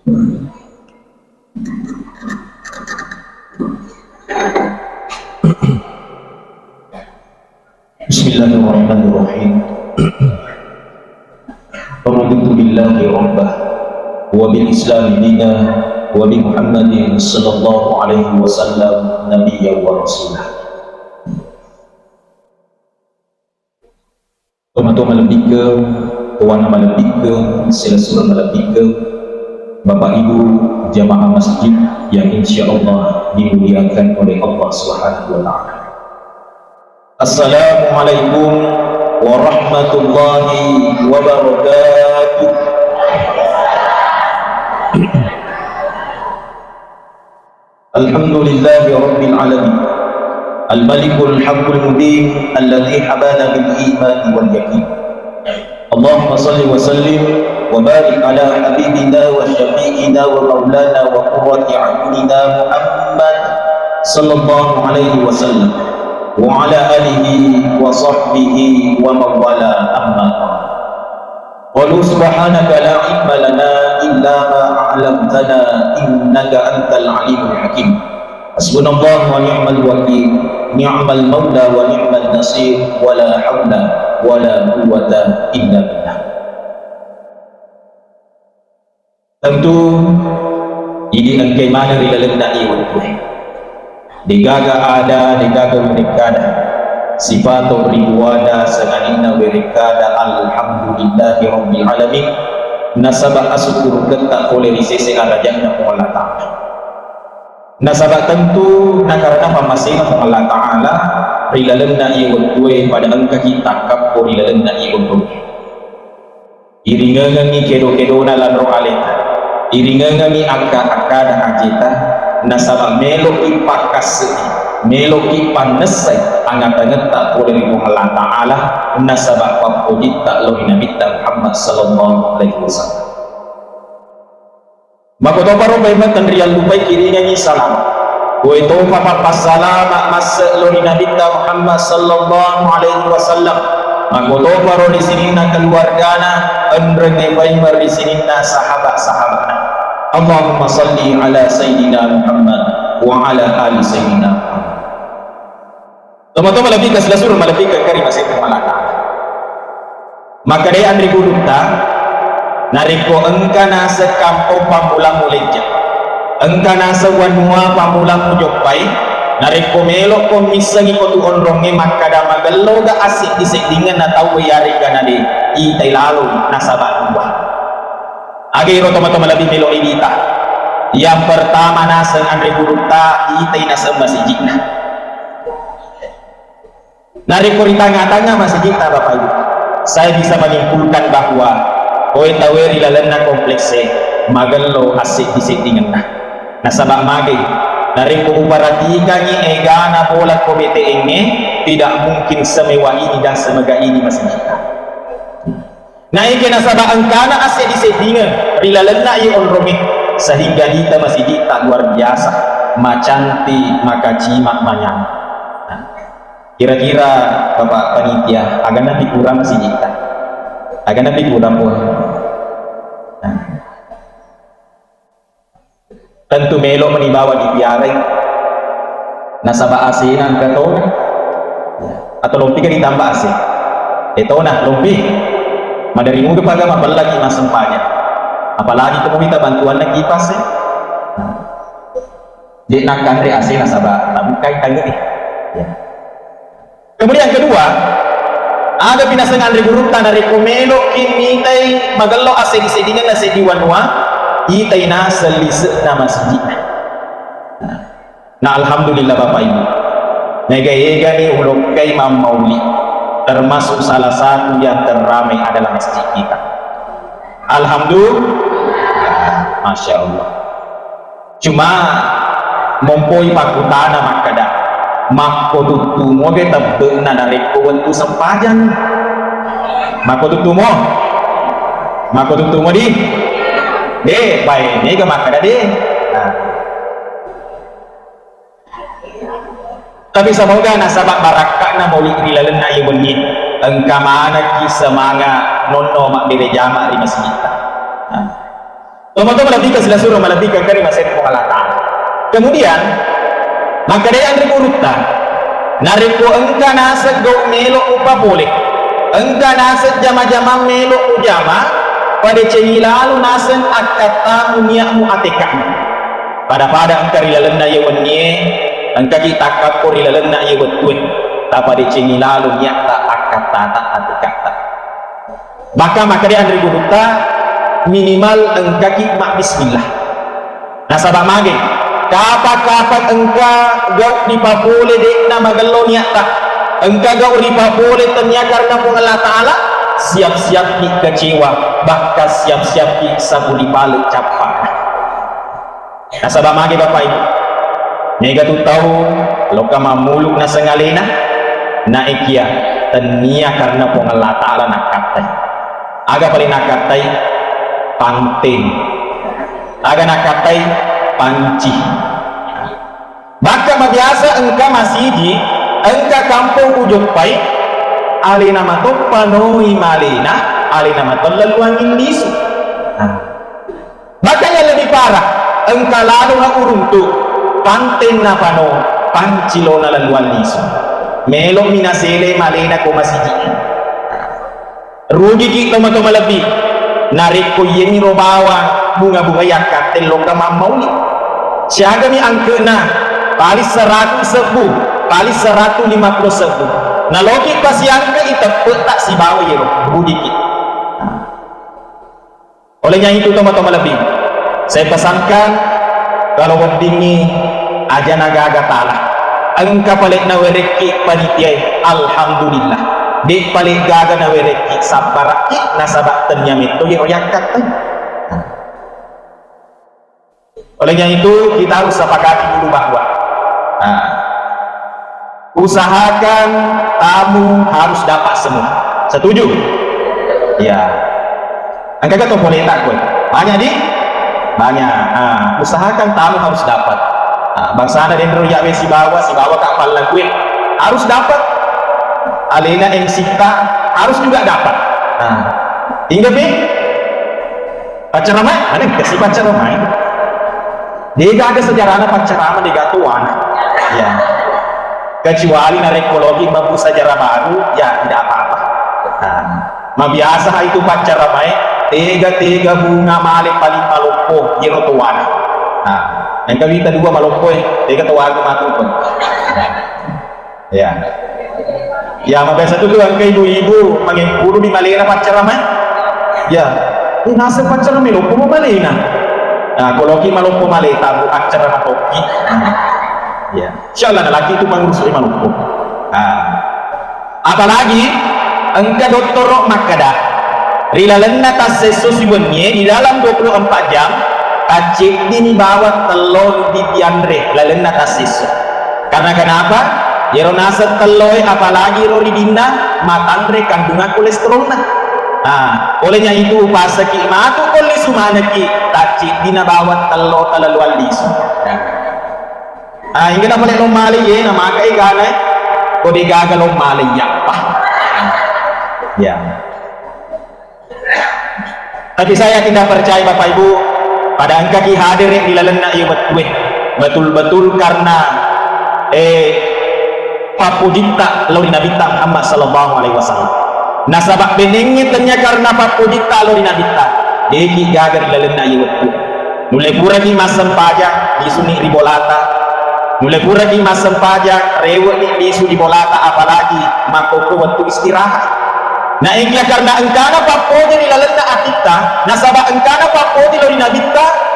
Bismillahirrahmanirrahim. Raditu billahi rabbah wa bil islam dinan wa bi Muhammadin sallallahu alaihi wasallam nabiyyan wa rasulah. Tuan-tuan malapika, tuan malapika, sila-sila malapika, Bapak Ibu jamaah masjid yang insya-Allah dimuliakan oleh Allah Subhanahu wa taala. Assalamualaikum warahmatullahi wabarakatuh. Alhamdulillahi rabbil alamin, al-malikul haqqul mubin alladhi habana bil iman wal yaqin. Allahumma salli wa sallim wa barik ala habibina wa syafi'ina wa maulana wa qurrati a'yunina Muhammad sallallahu alaihi wasallam wa ala alihi wa sahbihi wa man wala, amma ba'd. Qalu subhanaka la ilma lana illa ma 'allamtana innaka antal alimul hakim. Hasbunallahu wa ni'mal wakil, ni'mal maula wa ni'mal nasir, wa la hawla wa la quwwata illa billah. Tentu ini engkai mana rilalan da'i wa tuh. Digaga ada, digaga mereka ada sifatul riwada sanganina mereka ada. Alhamdulillahi rabbil alamin. Nasabah asyukur ketak oleh risisi arajahnya Allah Ta'ala. Nasabah tentu nakarana pamasina Allah Ta'ala rilalan da'i wa tuh pada engka kita kapko rilalan da'i wa tuh. Iringan ni kedo-kedo na lanro aleta, iringan ni angka-angka dan ajita. Nasabah melok ipakas melok ipanesai angat-angat oleh Allah Ta'ala. Nasabah papujita lohi Nabi Muhammad sallallahu alaihi wasallam. Maka to baro baimatan riyal lupai kirinya ni salam ko ito papasalama mas lohi Nabi Muhammad sallallahu alaihi wasallam. Maka to baro di sini na keluargana andre baimar di sini na sahabat-sahabatna. Allahumma salli ala Sayyidina Muhammad wa ala ali Sayyidina Muhammad. Teman-teman lebih ke selasur lebih ke karimah Sayyidina Malaka. Maka dia andri gudukta nariko engka nasa kampung pamulang muleja, engka nasa wanua pamulang mujopai, nariko melok ko misangi ko tu onronge maka da magalo da asik disik dengan atau yari kanade itai lalu nasabah dua. Agero teman-teman lebih melo idita. Yang pertama nasa andre gurukta itai nasa masjidna. Nari kuri tanga-tanga masjidna Bapak Ibu. Saya bisa menyimpulkan bahwa koi taweri lalana komplekse magalo asik disik dingan nasabak mage. Nari ko perhatikan ni egana bola komite ini tidak mungkin semewah ini dan semegah ini masjidna. Naik ke nasabah angkana asya disedingan rilalena i onromi sehingga dita masih dita luar biasa macanti maka cimak manyang. Kira-kira Bapak panitia agak nanti kurang masih dita agak nanti kurang pun. Tentu melo menibawa di piare nasabah asinan ke to atau lumpi ke ditambah asih itu nah lumpi madarimu kepada apalagi mas sempanya, apalagi kamu minta bantuan lagi kipas ya. Dia nak kandri asing nasabah, namun kaitan ini. Ya. Kemudian kedua, ada pinasan andri guru tanari komelo kimitai magalo asing sedingan nasi diwanwa, itai naselis nama masjid. Nah alhamdulillah Bapak Ibu, nega ni ulokai Imam Mauli. Termasuk salah satu yang terramai adalah masjid kita. Alhamdulillah, Masya Allah. Cuma mompoi pakutana makada makko tutumo ge tabbeuna dari kuwentu sempajan. Makko tutumo di bae nega makada tapi semoga nasabak barakakna maulid rilalan ayu bunyi engka mana ki semanga nonno mak bere jama di masjid. Toma-toma lebih ke sila suruh melebihkan kari masih ko Allah Ta'ala. Kemudian maka dia yang rikurutta nariko engka nasa go melo upa boleh engka nasa jama-jama melo ujama pada cengilalu nasen akata uniamu atekam pada engka rilalena ye wenye engka kita kapur rilalena ye wetuen ta pada cengilalu nyata akata ta atekata maka dia yang rikurutta minimal engka ki mak bismillah nasabah mage kapak-kapak engka gau dipapole dek na magalo niya ta engka gau dipapole tanya karena pun Allah Ta'ala siap-siap ki kecewa bahkan siap-siap ki sabuli balik capak nasabah mage bapak ibu nega tu tahu loka mamuluk na sengalena na ikia tanya karena pun Allah Ta'ala nakatai aga paling nakatai pantin aga nakatai panci maka biasa engka masiji engka kampung ujopai ali nama to panoi malina ali nama to laluangin lisu makanya lebih parah engka lalu aku runtuh panten na pano pancilo na laluan lisu melo minasele malina ko masiji rugi ki toma-toma lebih narik ko yemi robawa bunga-bunga yakat telok mauli siaga mi angkena paling 110 paling 150 sebu nah logi pas angka itu tak si bawa ya budiki olehnya itu teman-teman lebih saya pesankan kalau berdini aja naga-naga ta'ala engka paling nawereki panitia alhamdulillah dek paling gaga nawereki sabaraki nasabak tenyamit to yakat olehnya itu kita harus sepakati dulu bahwa usahakan tamu harus dapat semua. Setuju? Ya. Angka kata boleh tak gue? Banyak di? Banyak. Usahakan tamu harus dapat. Bangsa ada dendro ya si bawa kapal gue harus dapat. Alena yang sita harus juga dapat. Hingga be pacaramai, ada kasih pacaramai. Dia gak ada sejarahnya pacaran di gatuan ya kecuali na ekologi bagus sejarah baru ya tidak apa-apa biasa itu pacaran tega bunga malik paling maloko jero tuan yang kawita dua maloko tega tuan matupun ya biasa itu ang ibu-ibu mangipuro di malena pacaran ya nasa pacaran meloko mo malena kalau kita malumpu maleta bu acara matoki ya insyaallah lagi itu mengurus malumpu apalagi engka doktor makada rilalenna tasesu sibunye di dalam 24 jam kacik ini bawa telur di biandre lalenna tasesu karena kenapa jero nasa telur apalagi rori dinda matandre kandungan kolesterolna olehnya itu pasaki matu kolis manaki taci dina bawat tello talaluan lisu ingin apa nek lomali ye nama kai gana ko di gagal lomali ya tapi saya tidak percaya Bapak Ibu pada angka ki hadir yang dilalena ieu betul-betul karena papudita lauri Nabi Muhammad sallallahu alaihi wasallam nasabak benengnya tanya karena papudita lauri Nabi deki gagar dilalena ieu nule pura ki masam pajak di suni ribolata nule pura ki masam pajak rewe di suni bolata apalagi makoko waktu istirahat nah ingkya karena engkana papodi dilalena atita nasabak engkana papodi lauri Nabi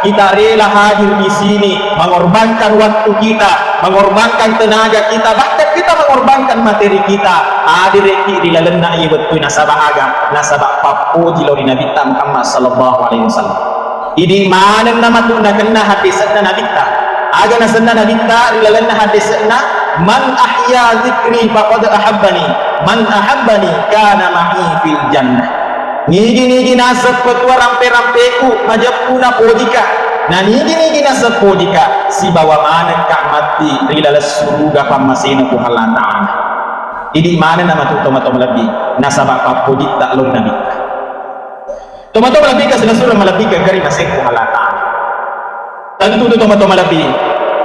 kita rela hadir di sini mengorbankan waktu kita mengorbankan tenaga kita bahkan kita mengorbankan materi kita hadir di dilalena ieu betul nasabak aga nasabak papodi lauri Nabi Muhammad sallallahu alaihi wasallam idi mana nama tu nak kena hadisna Nabi aga nasna Nabi rilalena hadisna man ahya zikri faqad ahabbani man ahabbani kana ma'i fil jannah nigi nasab petua rampe-rampeku majapuna podika nah nigi nasab podika si bawa mana kak mati rilalas surga pamasina ku Allah Ta'ala idi mana nama tu tomatom lebih nasabak podita lor Nabi Toma-toma lebih ke selasura malabih ke gari masih ko halata. Tentu tu toma-toma lebih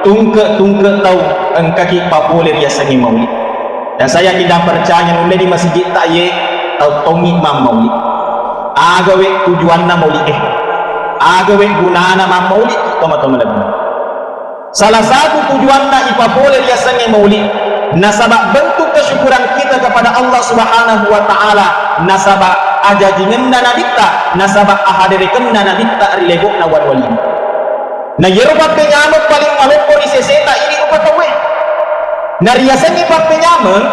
tungke tahu engkaki papule biasa ni maulid. Dan saya tidak percaya mulai di masjid tak ye tahu tongi mam maulid. Agawe tujuan na maulid agawe gunana mam maulid toma-toma lebih. Salah satu tujuan na ipapule biasa ni maulid nasabak bentuk kesyukuran kita kepada Allah Subhanahu wa taala, nasabak ajajingenna nabita, nasabak ahadirikenna nabita rilego na wali. Na yerupa penyamuk paling maloko di seseta ini rupa tawe. Na riasan ni pa penyamuk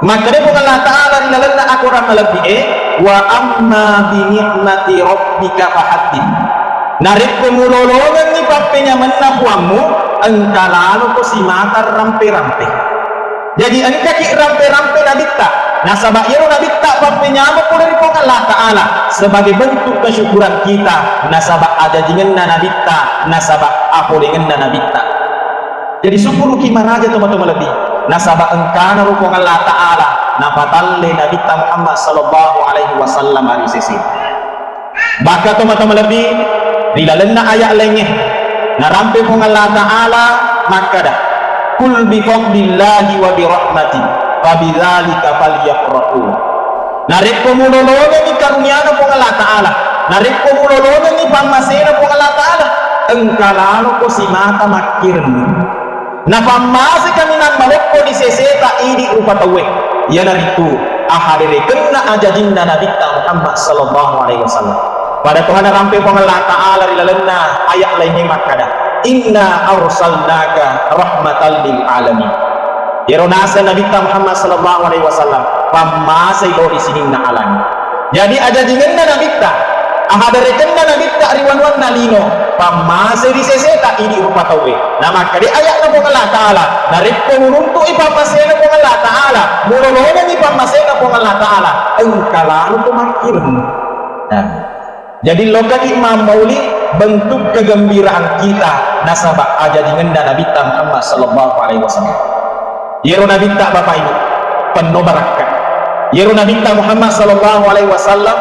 maka dia bukan Allah taala rilalana aku ramalabi wa amma bi ni'mati rabbika fahaddith. Narik kumulolongan ni pa penyaman na buamu engkalalu ko si matar rampe-rampe. Jadi engka ki rampe-rampe nabita. Nasabak yero nabita papenyama ko dari Allah taala sebagai bentuk kesyukuran kita. Nasabak ada dengan nabita, nasabak apa dengan nabita. Jadi syukur gimana aja teman-teman lebih. Nasabak engkana rukun Allah taala napatalle nabita Muhammad sallallahu alaihi wasallam hari sisi. Maka teman-teman lebih dilalena ayat lainnya. Narampe kong Allah taala maka dah kul bi fadlillahi wa bi rahmati fa bidzalika falyafrahu. Narik kumulolona ni karunia kong Allah taala, narik kumulolona ni pamasena kong Allah taala engkalalo ko si mata makirmu na pamase kami nang malokko di seseta idi upatawe ya naritu ahadirekenna ajajinna nabita Muhammad sallallahu alaihi wasallam. Pada Tuhan rampai Allah taala rilalana ayat lainnya makada inna arsalnaka rahmatan lil alamin. Yeronasa Nabi Muhammad sallallahu alaihi wasallam pamasa ilo di sini na alami. Jadi aja jingenna Nabi ta ahadarekenna Nabi ta riwanwan nalino pamasa di seseta ini rupa tawe. Nah maka di ayat na Allah taala narikko nuntu ipapasena po Allah taala mulolonan ipamasena po Allah taala engkalalu kumakirmu. Nah jadi logat Imam Maulid bentuk kegembiraan kita nasabak aja dengan Nabi Muhammad sallallahu alaihi wasallam. Yero Nabi tak Bapak Ibu penuh barakat. Yero Nabi Muhammad sallallahu alaihi wasallam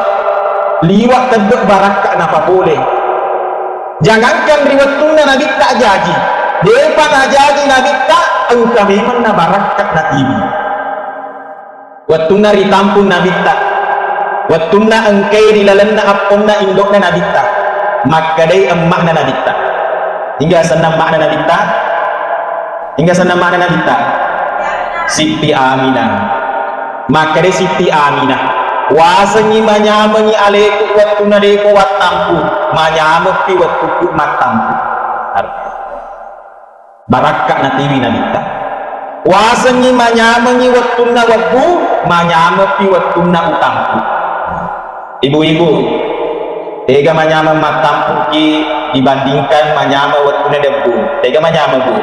liwat tebek barakat napa boleh. Jangankan riwat tungna Nabi tak jaji. Depan ajaji Nabi tak engkau memang na barakat na tibi. Wattuna ritampun Nabi tak wattuna engkai rilalana apponna indokna nabita maka dai emakna nabita hingga sana makna nabita Siti Aminah maka dai Siti Aminah wasangi manyamangi aleku wattuna deko wattampu manyamepi wattuku mattampu barakat natiwi nabita wasangi manyamangi wattuna wabbu manyamepi wattuna utampu. Ibu-ibu tega manyama matam ki dibandingkan manyama waktu debu tega manyama bu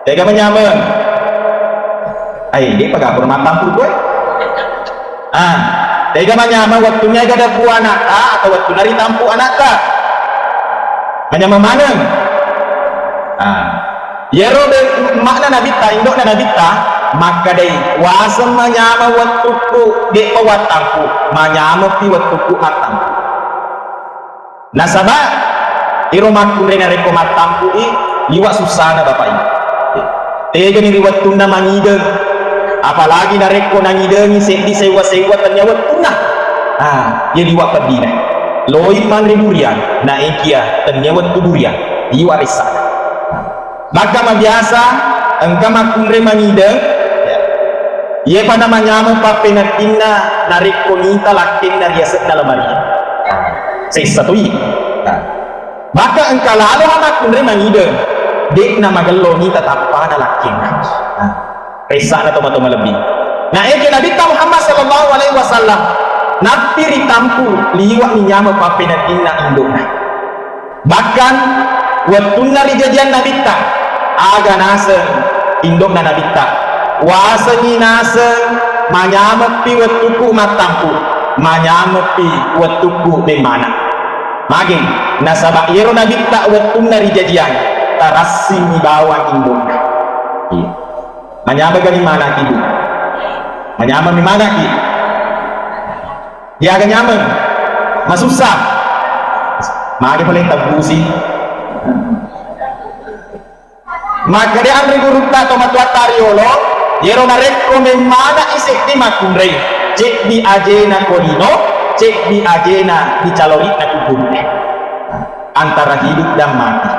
tega manyama dia pagapur matam gue tega manyama waktunya gada bu anak atau waktu nari tampu anak manyama mana yero makna nabita indok na nabita maka dai wasam manyama wattuku de pawatampu manyama pi wattuku matampu nasaba iro makun rena reko matampu liwat susana Bapak Ibu tega ni riwat tunda mangideng apalagi nareko nangidengi sendi sewa-sewa tanya wattuna ya liwat pedina loi man durian na ekia tanya wattu durian liwat risana maka biasa engkau makun re mangideng ia pada manyamu papenatina narik konita lakin dari aset dalam hari satu ini maka engkau lalu anak kunre mangide dek nama gelo ni tetap pada lakin resah na teman-teman lebih nah Nabi Muhammad sallallahu alaihi wasallam nabi ritampu liwat minyamu papenatina indukna bahkan waktu nari jajan Nabi aga naseng indukna Nabi wasangi naseng manyamepi wattuku matampu manyamepi wattuku bemana maging nasabak yero Nabi tak wattuna rijadian tarasing bawang induk manyama gani mana ibu manyama mi mana ki dia aga nyaman masusah maka boleh tabusi maka dia andri guru ta to matuat tariolo yero nareko memana isik di makunrei cek di ajena kolino cek di ajena di calori na kubur antara hidup dan mati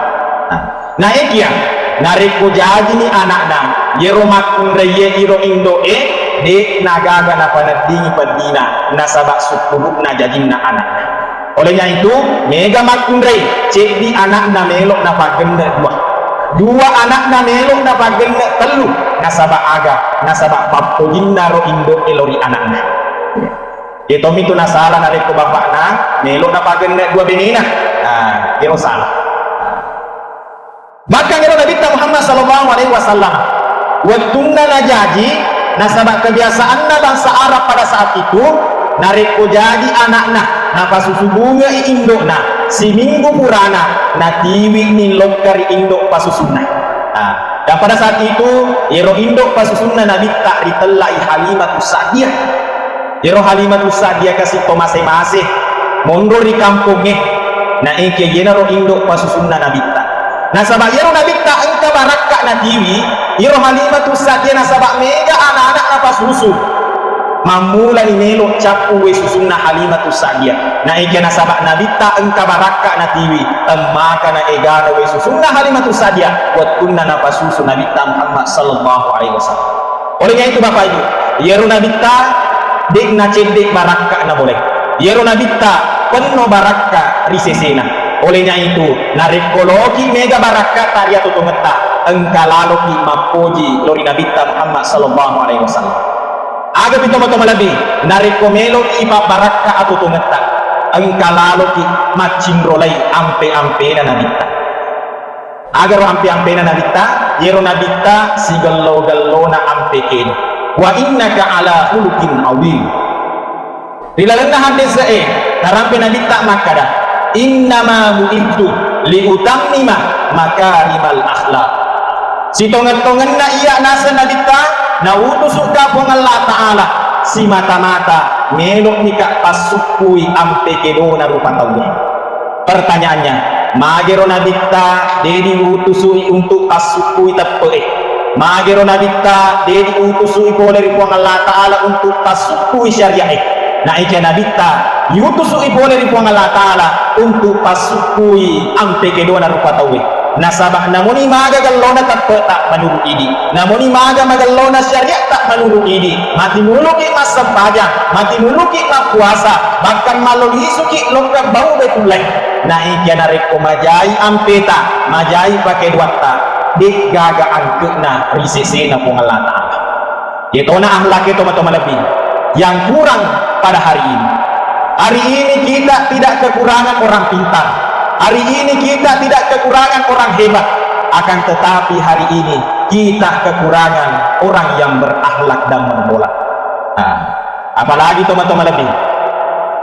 nah ikia nareko jadi ni anak-anak yero makunrei iro indo de nagaga na panadingi padina nasabak sukuluk na jadi na anak. Olehnya itu mega makunrei cek di anak na melok na pagenda dua anak na melok na pagenda telu nasabak aga nasabak papojin naro indo elori anak na. Itu mitu nasalah nareko bapak na melok na pagenda dua benina. Nah, itu salah. Maka ngero Nabi Muhammad sallallahu alaihi wasallam waktuna na jadi nasabak kebiasaan na bangsa Arab pada saat itu nareko jadi anak-anak na pasusubunga indo na si minggu purana na tiwi ni lokari indo pasusuna dan pada saat itu yero indo pasusuna na bitta ritallai Halimatus Sa'diyah yero Halimatus Sa'diyah kasih to masing-masing mondor di kampungnya na eke yenaro indo pasusuna na bitta nasabak yero na bitta engka barakka na tiwi yero Halimatus Sa'diyah nasabak mega anak-anak na pasusu mamula ni melo capu we susunna Halimatus Sa'diyah na eke nasabak na bitta engka barakka na tiwi maka na egana we susunna Halimatus Sa'diyah buat kunna na pasusu na bitta Muhammad sallallahu alaihi wasallam. Olehnya itu Bapak Ibu yero na bitta dek na cedek barakka na boleh yero na bitta penuh barakka risesena. Olehnya itu narekologi mega barakka tariya tutungeta engka laloki mapoji lori na bitta Muhammad sallallahu alaihi wasallam. Aga pito-pito malabi narekomelo ipa barakka atau tungeta engka laloki macimrolai ampe-ampe na nabitta agar ampe-ampe na nabitta yero nabitta si gallo-gallo na ampe keno wa innaka ala hulukin awim dilalanna hadis narampe nabitta makada innama bu'ittu liutammima makarimal akhlaq si tongen-tongen na iya nasa nabitta na utus ka po ng Allah Ta'ala si mata-mata melok ni ka pasukui ampe kedo na rupa tawin. Pertanyaannya magero na dikta dedi utusui untuk pasukui tappe magero na dikta dedi utusui po dari po ng Allah Ta'ala untuk pasukui syariah na ike na dikta yutusui po dari po ng Allah Ta'ala untuk pasukui ampe kedo na rupa tawin. Nasabak namuni maga gallona tak menurut ini namuni maga magallona syariat tak menurut ini mati muluki mas sempaja mati muluki mas puasa bahkan malolisuki lokak bau betulai na ikiana reko majai ampeta majai pakai duata dik gaga angkena risesena Allah Ta'ala itu na ahlak itu teman-teman lebih yang kurang pada hari ini kita tidak kekurangan orang pintar. Hari ini kita tidak kekurangan orang hebat, akan tetapi hari ini kita kekurangan orang yang berakhlak dan menolak. Nah, apalagi teman-teman lebih,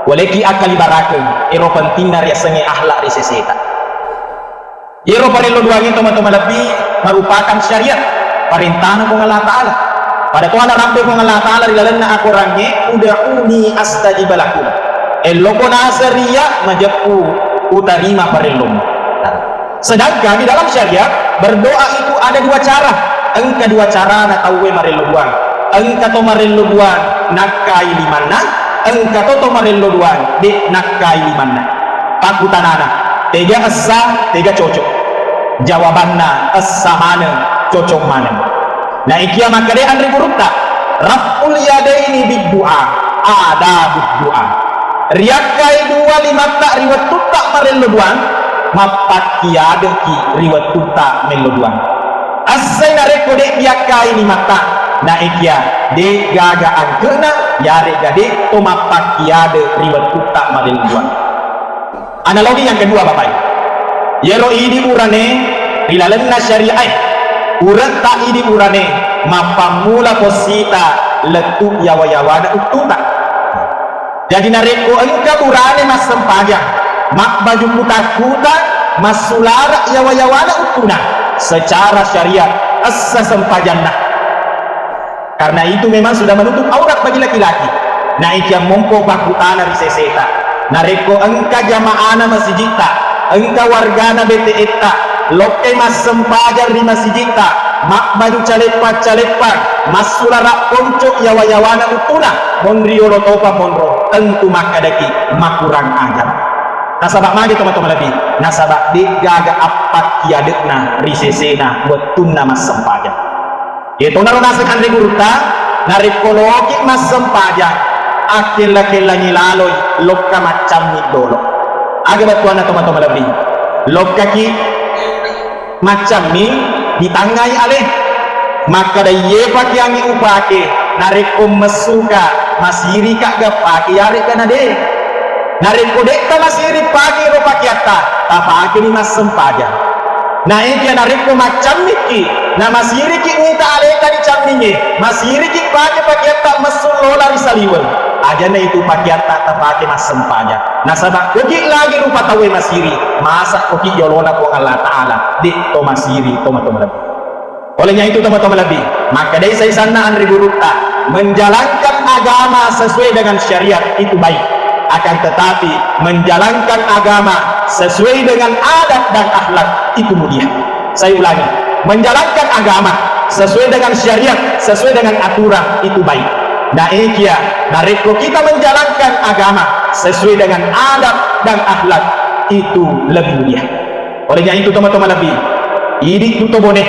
waleki akal ibarakan, ero penting dari senge akhlak di seseta. Ero perlu duangin teman-teman lebih merupakan syariat perintah ng Allah Ta'ala. Pada Tuhan rampe ng Allah Ta'ala di dalam aku orangnya uda'uni astajib lakum. Eloko nasariya majapu utarima parelum. Sedangkan di dalam syariat berdoa itu ada dua cara. Engka dua cara na tauwe mareluduan. Engka to mareluduan nakai limanna. Engka to mareluduan di nakai limanna. Pakutanana tega asa tega cocok. Jawabanna asa mana cocok mana. Nah ikia makade andri burukta. Raful yadaini bid doa. Ada bid doa. Riakai dua lima tak riwat tutak mareluduan mapat kiade ki riwat tutak meluduan asai nareko dek riakai lima tak na ikia de gaga angkena yare gade to mapat kiade riwat tutak mareluduan. Analogi yang kedua Bapak yero idi urane ilalenna syariah urat tak idi urane mapamula posita letu yawa-yawana ututak. Jadi nareko engka urane mas sempajang mak baju kuta-kuta mas sulara yawa-yawana utuna secara syariat asa sempajanna karena itu memang sudah menutup aurat bagi laki-laki. Nah iki yang mompo bakutana riseseta nareko engka jamaana masjidta, engka wargana BTEta, loke mas sempajar di masjidta, mak baju calepat mas sulara poncok yawa-yawana utuna monrio rotopa monro tentu makadaki makurang ajar. Nasabak magi teman-teman lebih nasabak digaga apat kiadekna risesena wetuna mas sempajar. Itu naron nasakan regurta narikologi mas sempajar akil-akil nilaloy lokka macam ni dolo. Aga batuan teman-teman lebih lokka ki macam ni ditangai alih maka daye paki yang upake nareko mesuka masiri kak gapaki yarik kana de nareko dekka masiri pagi ro pakiata tapake ni mas sempaja na iki nareko macam niki na masiri ki ngita aleka di camninge masiri ki pagi pakiata mesulola risaliwen aja na itu pakiata tapake mas sempaja na sabak koki lagi rupa tawe masiri masa koki yolona ko Allah taala di to masiri to lebih. Olehnya itu teman-teman lebih maka dari saya sanaan ribu ruta menjalankan agama sesuai dengan syariat itu baik, akan tetapi menjalankan agama sesuai dengan adat dan akhlak itu mulia. Saya ulangi, menjalankan agama sesuai dengan syariat, sesuai dengan aturan itu baik. Nah ikia nareko kita menjalankan agama sesuai dengan adat dan akhlak itu lebih mulia. Olehnya itu teman-teman lebih ini tutup boneh,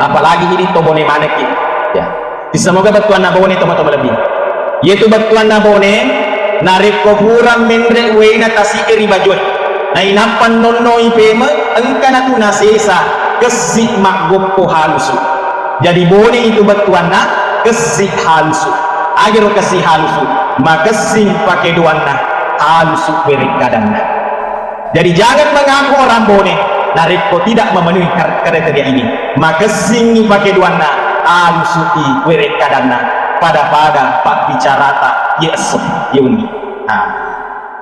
apalagi ini tobone maneki ya. Semoga batuan nabone teman-teman lebih yaitu batuan nabone nareko kurang mendre weina tasike ribajoy na inapan nonno ipema engkana tuna sesa kesik magoppo halusu. Jadi bone itu batuan na kesik halusu agero kesik halusu makesing pakai duanna halusu berekadanna. Jadi jangan mengaku orang bone nareko tidak memenuhi kriteria ini maka singi pakai duana alusuki werekadana pada pak bicarata yes yuni nah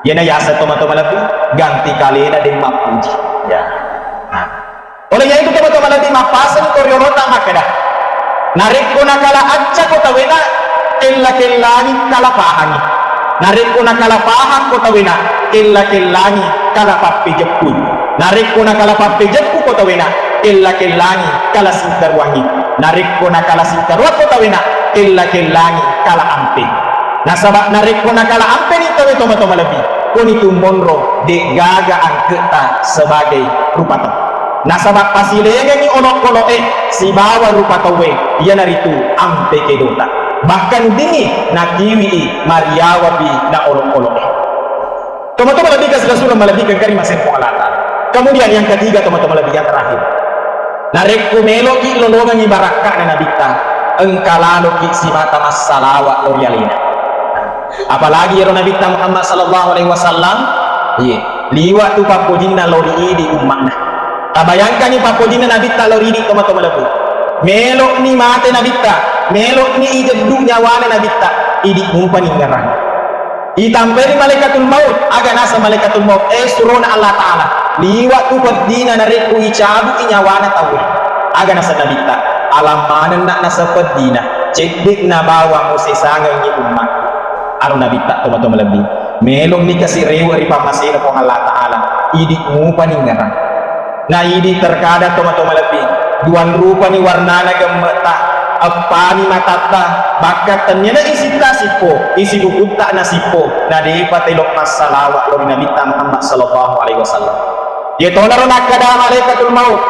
yana yasa teman-teman lebih ganti kali ada dengan mapuji ya. Nah olehnya itu teman-teman lebih mapasan koryorota makada nareko nakala acca kota wena kella-kellani kalapahangi nareko nakala pahang kota wena kella-kellani kalapapi jepun nareko nakala pape jeppu kota wena kella-kellangi kala sintarwangi nareko nakala sintarwa kota wena kella-kellangi kala ampe nasabak nareko nakala ampe ni tawe toma-toma lebih kuni tumonro de gaga angketa sebagai rupata nasabak pasilenga ni onok-onok si bawa rupata we ia naritu ampe kedota bahkan dini nakiwi mariawabi na onok-onok teman-teman lebih kasih melebihkan kari masin pengalatan. Kemudian yang ketiga teman-teman lebih yang terakhir nareko meloki lolongan ibarakka na nabita engkalalo ki si mata masalawa lorialina apalagi ya nabita Muhammad sallallahu alaihi wasallam iya liwa tu papodina lori di umatna tabayangkan ni papodina nabita lori di teman-teman lebih melok ni mate nabita melok ni ijeddu nyawana nabita idi umpani ngarang itamperi malaikatul maut aga nasa malaikatul maut surona Allah taala liwa tu pedina nariku icabu inyawana tahu aga nasa nabita alam mana nak nasa pedina cedik na bawa musisanga ni umat aru nabita teman-teman lebih melong ni kasih rewa ripa masih na Allah taala idi mupa ni ngarang na idi terkadang teman-teman lebih duan rupa ni warnana gemeta apa ni matata bakat ternyata isi tasipo isi buku tak nasipo na di patelok masalawat lori Nabi Muhammad sallallahu alaihi wasallam ya tonaro nakada malaikatul maut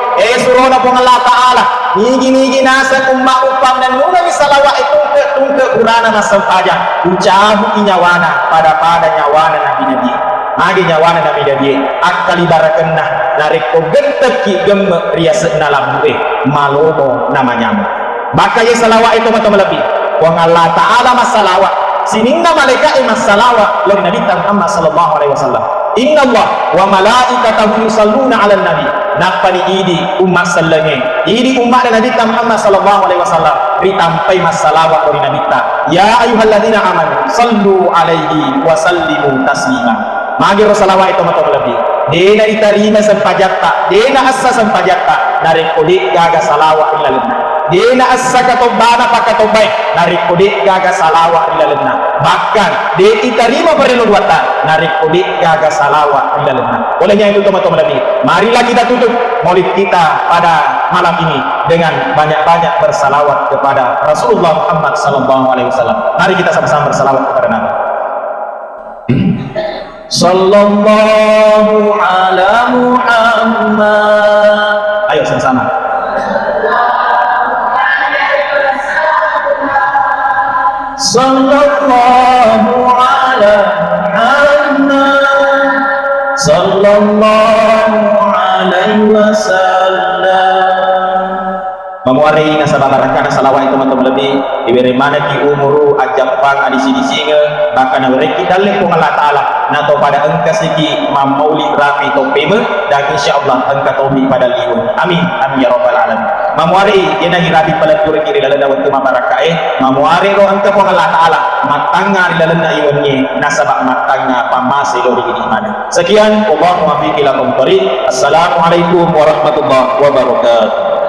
surona pong Allah taala nigi nasa umma upam dan nuna ni salawat itu tungke urana masam aja ucabu inyawana pada nyawana nabi agi nyawana nabi akali barakenna nareko genteki gemme riasna lambe malobo namanya maka ya salawat itu teman-teman lebih wang Allah taala masalawat siningna malaikat masalawat lori Nabi Muhammad sallallahu alaihi wasallam inna Allah wa malaikatahu yusalluna ala nabi napani idi umat sallange idi umat Nabi Muhammad sallallahu alaihi wasallam ritampai masalawat lori Nabi ta ya ayyuhalladzina amanu sallu alaihi wa sallimu taslima Magi ro salawat itu mata lebih. Dena itarima sampajata, dena assa sampajata, dari kudik gaga salawat ilalena. Dena assa katobana pakatobai, dari kudik gaga salawat ilalena. Bahkan de itarima perlu buatan, dari kudik gaga salawat ilalena. Olehnya itu teman-teman lebih. Marilah kita tutup maulid kita pada malam ini dengan banyak-banyak bersalawat kepada Rasulullah Muhammad SAW. Mari kita sama-sama bersalawat kepada Nabi. Sallallahu ala Muhammad. Ayo sama-sama. Sallallahu ala Muhammad. Sallallahu alaihi wasallam. Memuari nasabarakan salawat teman-teman lebih diberi mana ki umuru ajampang adisi disinga bahkan mereka dalam Allah Taala nato pada engka siki mauli rapi topeme dan insyaallah engka tobi pada liun amin amin ya rabbal alamin. Memuari ina hirabi pada turi kiri dalam waktu mabarakae memuari ro engka Allah Taala matanga dalam iwannya nasabak matanga pamase do di mana. Sekian Allahu muwaffiq ila qomtori. Assalamualaikum warahmatullahi wabarakatuh.